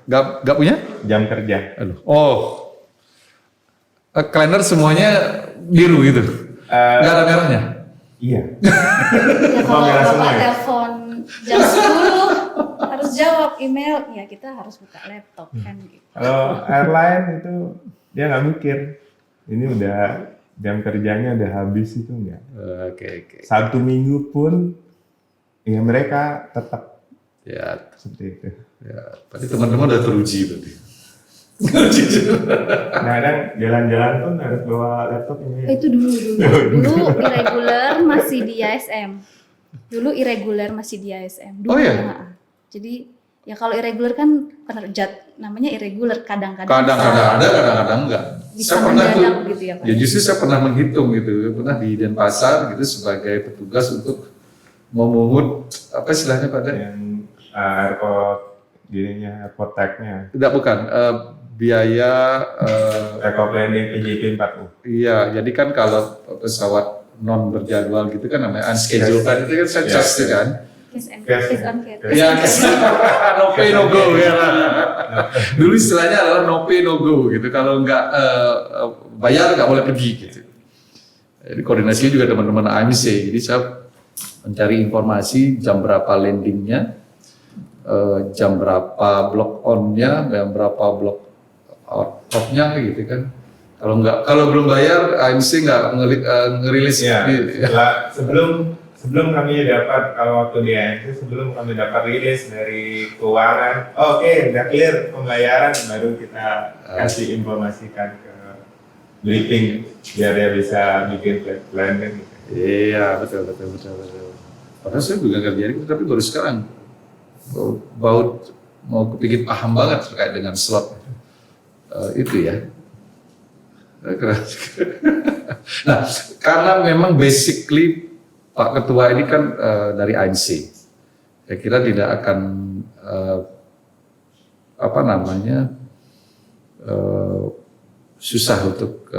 Gak punya? Jam kerja. Aduh. Oh. Kalender semuanya biru gitu. Gak ada merahnya. Iya. Ya kalau merah semua bapak ya? telepon jam 10 harus jawab email, ya kita harus buka laptop kan gitu. Kalau airline itu dia nggak mikir. Ini udah jam kerjanya udah habis itu enggak. Oke. 1 minggu pun ya mereka tetap Ya, seperti itu. ya. Berarti teman-teman udah teruji berarti. Kadang jalan-jalan pun harus bawa laptop ini. Itu dulu irregular masih di ISM. Dulu irregular masih di ISM. Dulu, Oh iya? Jadi ya kalau irregular kan penerjat namanya irregular kadang-kadang. Kadang-kadang ada, kadang-kadang enggak. Bisa Saya pernah tuh, mendadak gitu ya Pak. ya justru saya pernah menghitung gitu, pernah di Denpasar gitu sebagai petugas untuk memungut apa istilahnya pada Yang airport dirinya airport tag-nya. tidak bukan biaya Eco planning PJP 4U. iya, jadi kan kalau pesawat non berjadwal gitu kan namanya unscheduled kan itu kan saya Yes. charge kan. Case on case. Ya, no pay no go ya. Dulu istilahnya adalah no pay no go gitu. Kalau nggak bayar nggak boleh pergi gitu. Jadi koordinasinya juga teman-teman AMC. Jadi saya mencari informasi jam berapa landingnya, jam berapa block on-nya, jam berapa block out-nya gitu kan. Kalau belum bayar AMC nggak ngerilis. Iya. Gitu. Sebelum kami dapat kalau waktu di ANC sebelum kami dapat rilis dari keuangan, oke, udah clear pembayaran, baru kita kasih informasikan ke briefing biar dia bisa bikin flight plan kan gitu. Iya betul. Padahal saya juga kerjaan itu, tapi baru sekarang mau kepikir paham banget terkait dengan slot itu ya. Nah, karena memang basically Pak Ketua ini kan dari ANC, saya kira tidak akan susah untuk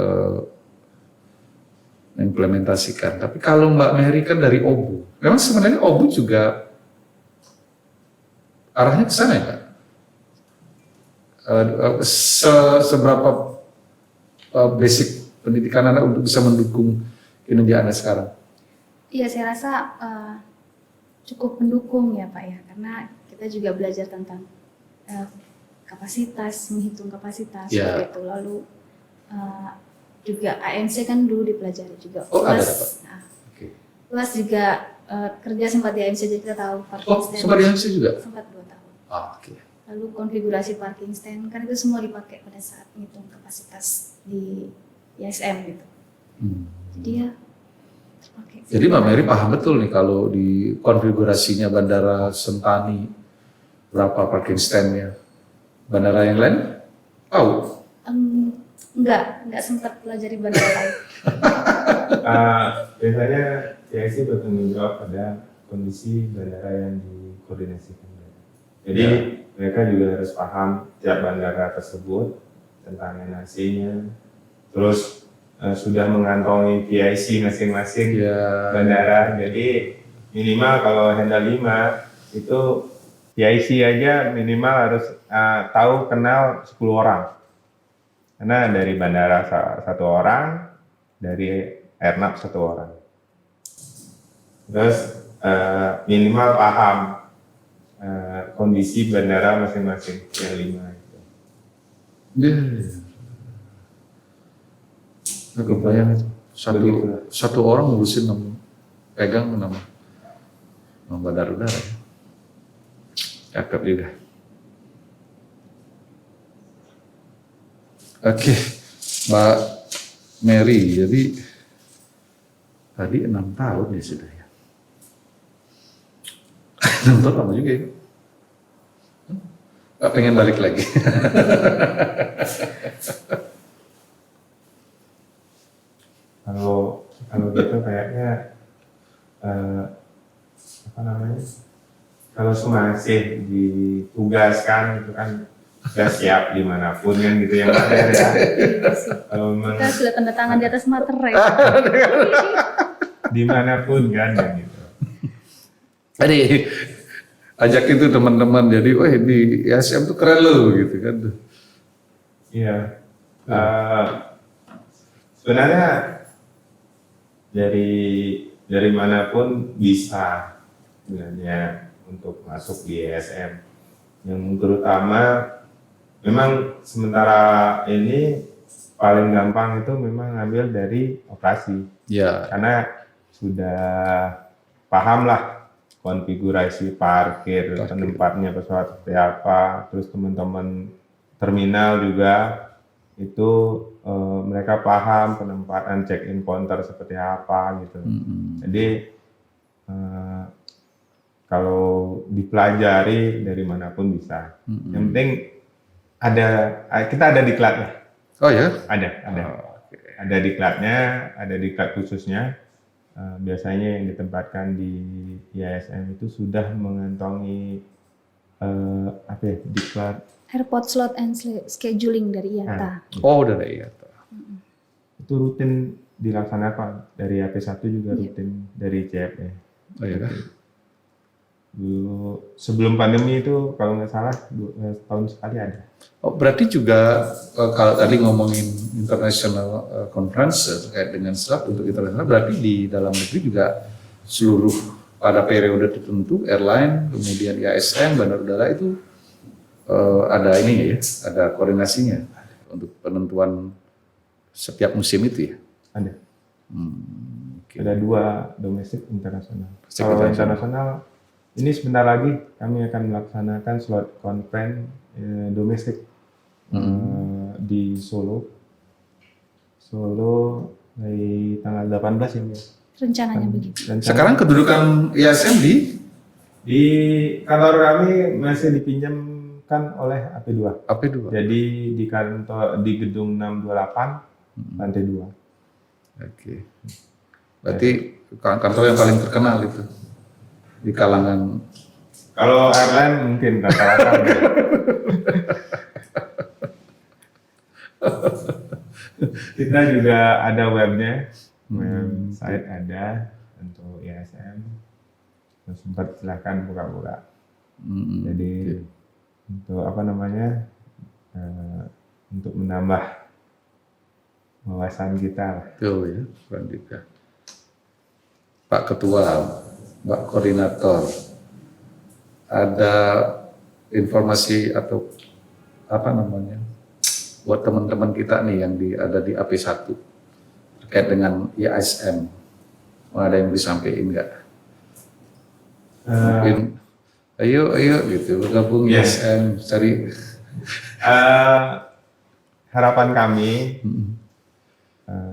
mengimplementasikan. Tapi kalau Mbak Mary kan dari OBU, memang sebenarnya OBU juga arahnya ke sana ya Pak? Seberapa basic pendidikan anak untuk bisa mendukung kinerja anak sekarang? Iya, saya rasa cukup mendukung ya Pak ya, karena kita juga belajar tentang kapasitas, menghitung kapasitas seperti itu. Lalu juga ANC kan dulu dipelajari juga. Oh, ada Plus, Pak. Okay. Plus juga kerja sempat di ANC, jadi kita tahu parking stand. Sempat di ANC juga? Sempat 2 tahun. Oke. Lalu konfigurasi parking stand kan itu semua dipakai pada saat menghitung kapasitas di ISM gitu. Jadi ya terpakai. Jadi Mbak Mary paham betul nih kalau di konfigurasinya Bandara Sentani berapa parking stand-nya. Bandara yang lain tahu? Enggak sempat pelajari bandara lain. Biasanya CIC bertanggung jawab pada kondisi bandara yang dikoordinasikan. Jadi mereka juga harus paham tiap bandara tersebut tentang NAC-nya, terus sudah mengantongi PIC masing-masing bandara. Jadi minimal kalau handle 5 itu PIC aja minimal harus kenal 10 orang. Karena dari bandara 1 orang, dari airnav 1 orang. Terus minimal paham kondisi bandara masing-masing yang 5 itu. Aku bayang itu satu orang ngurusin pegang nama bandar udara. Cakep juga. Oke, Mbak Mary, jadi tadi 6 tahun ya sudah ya. 6 tahun lama juga ya. Nggak pengen balik lagi. Kalau gitu kayaknya kalau masih ditugaskan itu kan sudah siap dimanapun kan gitu ya Mbak ya. Kalau memang Kita sudah tanda tangan di atas materai. dimanapun kan gitu. Tadi ajak itu teman-teman, jadi wah di ISM tuh keren loh gitu kan. Iya. Sebenarnya dari manapun bisa sebenarnya untuk masuk di ISM. Yang terutama memang sementara ini paling gampang itu memang ngambil dari operasi. Ya. Karena sudah paham lah konfigurasi parkir, tempatnya pesawat seperti apa, terus teman-teman terminal juga itu mereka paham penempatan check-in counter seperti apa gitu. Jadi kalau dipelajari dari manapun bisa. Yang penting kita ada diklatnya. Oh ya? Ada. Ada diklatnya, ada diklat khususnya. Biasanya yang ditempatkan di IASM itu sudah mengantongi diklat Airport slot and scheduling dari IATA. Oh, dari IATA. Itu rutin dilaksanakan dari AP1 juga rutin dari CFE. Oh iya kan? Dulu sebelum pandemi itu kalau nggak salah tahun sekali ada. Oh, berarti juga kalau tadi ngomongin international conference terkait dengan slot untuk internasional, berarti di dalam negeri juga seluruh pada periode tertentu airline, kemudian IASM, bandar udara itu ada ininya ya, ada koordinasinya untuk penentuan setiap musim itu ya. Ada. Okay. Ada 2 domestik internasional. Kalau internasional ini sebentar lagi kami akan melaksanakan slot conference domestik di Solo dari tanggal 18 ya. Rencananya begitu. Sekarang kedudukan IASM di kantor kami masih dipinjamkan oleh AP2. AP2. Jadi di kantor di gedung 628 lantai 2. Oke. Berarti kantor yang paling terkenal itu di kalangan. Kalau airline mungkin rata-rata. Kita juga ada webnya, website ada untuk IASM. Sempat silahkan buka-buka. Jadi untuk apa namanya, untuk menambah wawasan kita lah. Betul ya, Pak Andika. Pak Ketua, Pak Koordinator, ada informasi atau apa namanya buat teman-teman kita nih yang ada di AP1 terkait dengan IASM, ada yang disampaikan nggak? Mungkin ayo gitu bergabung IASM cari. Harapan kami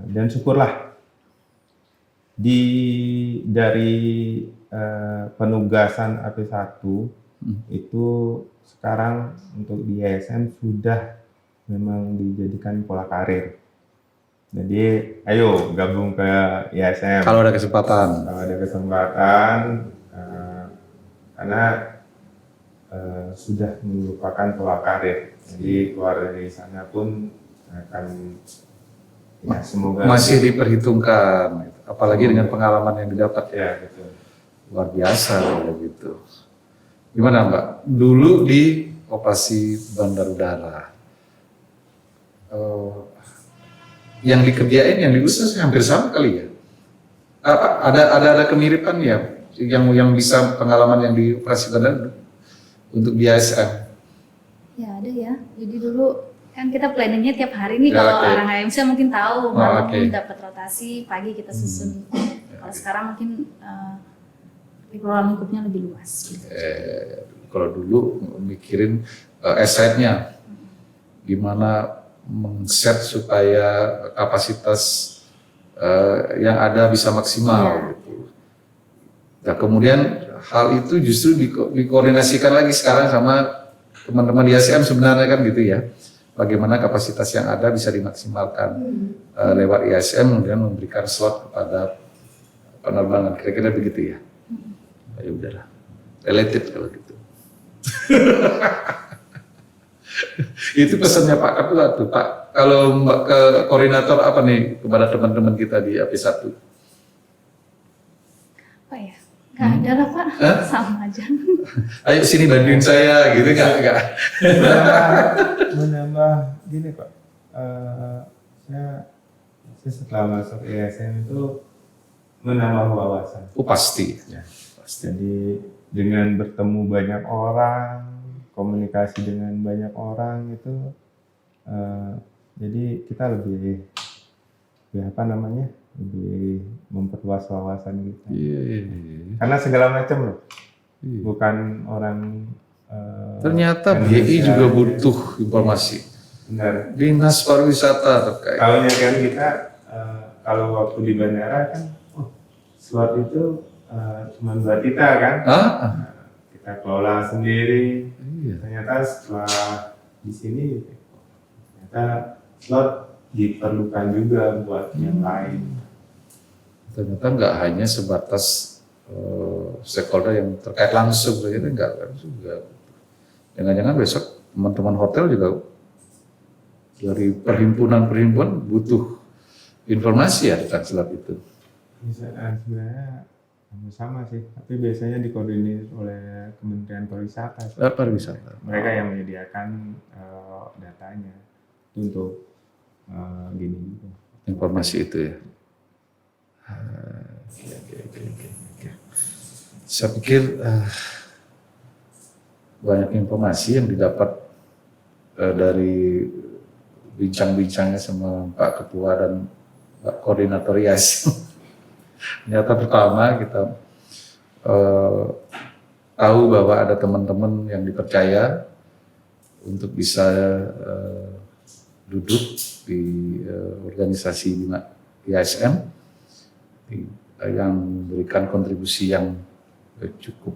dan syukurlah dari penugasan AP1 itu sekarang untuk di IASM sudah memang dijadikan pola karir. Jadi ayo gabung ke IASM. Kalau ada kesempatan. Karena sudah merupakan pola karir. Jadi keluar dari sana pun akan ya semoga masih diperhitungkan, apalagi dengan pengalaman yang didapat. Ya betul. Luar biasa gitu. Gimana Mbak? Dulu di operasi bandar udara, yang dikerjain, yang diurus hampir sama kali ya. Ada kemiripan ya, yang bisa pengalaman yang di operasi bandar untuk di IASM. Ya ada ya. Jadi dulu kan kita planningnya tiap hari nih, kalau orang HMC mungkin tahu malam dapat rotasi, pagi kita susun. Kalau sekarang mungkin di program lingkupnya lebih luas. Gitu. Kalau dulu mikirin assetnya, gimana meng-set supaya kapasitas yang ada bisa maksimal. Gitu. Nah kemudian hal itu justru dikoordinasikan lagi sekarang sama teman-teman di IASM sebenarnya kan gitu ya. Bagaimana kapasitas yang ada bisa dimaksimalkan lewat IASM, kemudian memberikan slot kepada penerbangan. Kira-kira begitu ya. Ya udahlah, related kalau gitu. Itu pesannya Pak Ketua tuh Pak. Kalau Mbak ke koordinator apa nih kepada teman-teman kita di AP1? Apa ya? Gak ada lah Pak, sama aja. Ayo sini bantuin saya gitu nggak? Menambah gini Pak, saya setelah masuk IASM itu menambah wawasan. Oh pasti. Ya. Jadi dengan bertemu banyak orang, komunikasi dengan banyak orang itu, jadi kita lebih memperluas wawasan kita. Karena segala macam loh, bukan orang. Ternyata BI juga butuh informasi. Benar. Dinas pariwisata terkait. Tahunya kan kita kalau waktu di bandara kan, slot itu cuma buat kita kan, kita kelola sendiri. Ternyata setelah di sini, ternyata slot diperlukan juga buat yang lain. Ternyata nggak hanya sebatas stakeholder yang terkait langsung, ternyata nggak kan juga. Jangan-jangan besok teman-teman hotel juga dari perhimpunan butuh informasi ya tentang slot itu. Sebenarnya sama sih, tapi biasanya dikoordinir oleh Kementerian Pariwisata. Pariwisata. Mereka yang menyediakan datanya untuk gini gitu. Informasi itu ya. Oke. Saya pikir banyak informasi yang didapat dari bincang-bincangnya sama Pak Ketua dan Pak Koordinator IASM. Ternyata pertama kita tahu bahwa ada teman-teman yang dipercaya untuk bisa duduk di organisasi IASM, yang memberikan kontribusi yang cukup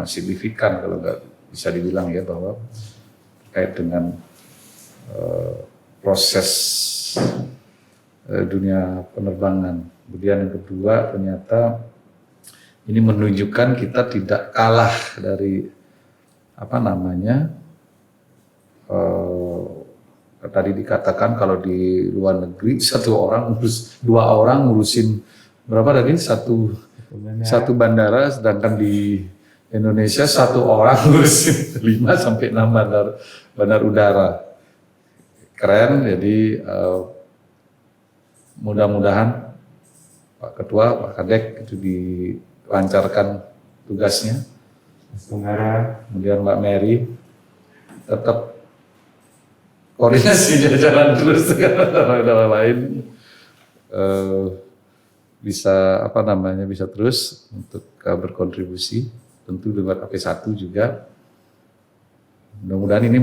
signifikan kalau nggak bisa dibilang ya, bahwa terkait dengan proses dunia penerbangan. Kemudian yang kedua, ternyata ini menunjukkan kita tidak kalah dari tadi dikatakan kalau di luar negeri dua orang ngurusin berapa tadi satu bandara, sedangkan di Indonesia satu orang ngurusin 5 sampai 6 bandar udara. Keren. Jadi mudah-mudahan Pak Ketua, Pak Kadek itu dilancarkan tugasnya. Kemudian Mbak Mary tetap koordinasinya jalan terus dengan lain, bisa terus untuk berkontribusi, tentu dengan AP1 juga. Mudah-mudahan ini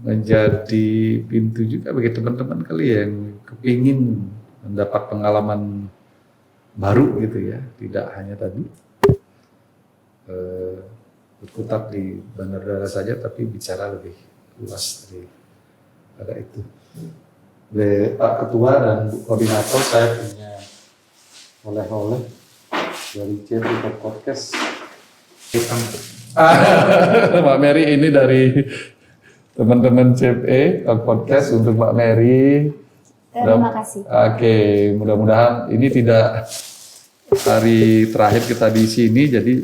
menjadi pintu juga bagi teman-teman kali yang kepingin mendapat pengalaman baru gitu ya, tidak hanya tadi berkutat di bandar udara saja, tapi bicara lebih luas daripada itu. Oleh Pak Ketua dan Bu Koordinator, saya punya oleh-oleh dari JPECTOR Podcast. Mbak Mary, ini dari teman-teman JPECTOR Podcast untuk Mbak Mary. Terima kasih. Oke, mudah-mudahan ini tidak hari terakhir kita di sini, jadi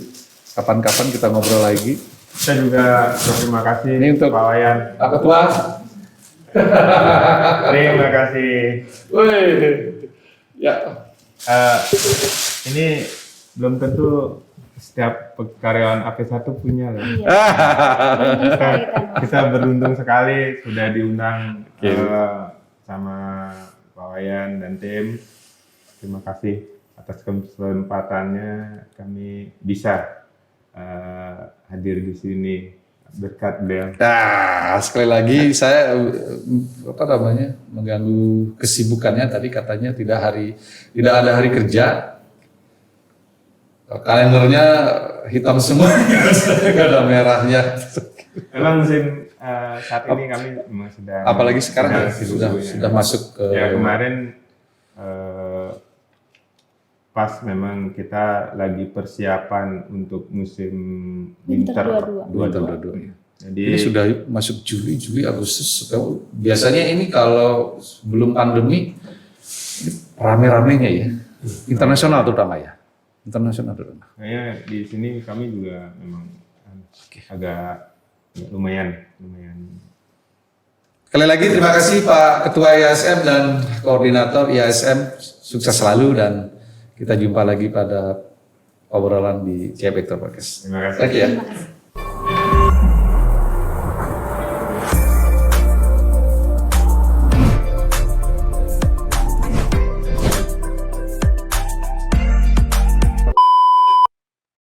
kapan-kapan kita ngobrol lagi. Saya juga terima kasih ini untuk Pak Wayan. Pak Ketua. Terima kasih. Wih. Ya. Ini belum tentu setiap karyawan AP1 punya loh. Iya. Beruntung sekali, Kita beruntung sekali sudah diundang sama Pak Wayan dan tim. Terima kasih atas kesempatannya kami bisa hadir di sini berkat beliau. Nah, sekali lagi saya mengganggu kesibukannya, tadi katanya tidak ada hari kerja. Kalendernya hitam semua, nggak ada merahnya. Memang musim saat ini kami memang sedang, apalagi sekarang sudah masuk ke kemarin pas memang kita lagi persiapan untuk musim winter 22. Jadi ini sudah masuk Juli, Agustus. Biasanya ini kalau belum pandemi rame-ramenya ya, internasional terutama ya. Kayaknya di sini kami juga memang agak lumayan. Sekali lagi terima kasih Pak Ketua IASM dan Koordinator IASM, sukses selalu dan kita jumpa lagi pada obrolan di JPECTOR Podcast. Terima kasih. Thank you ya. Terima kasih.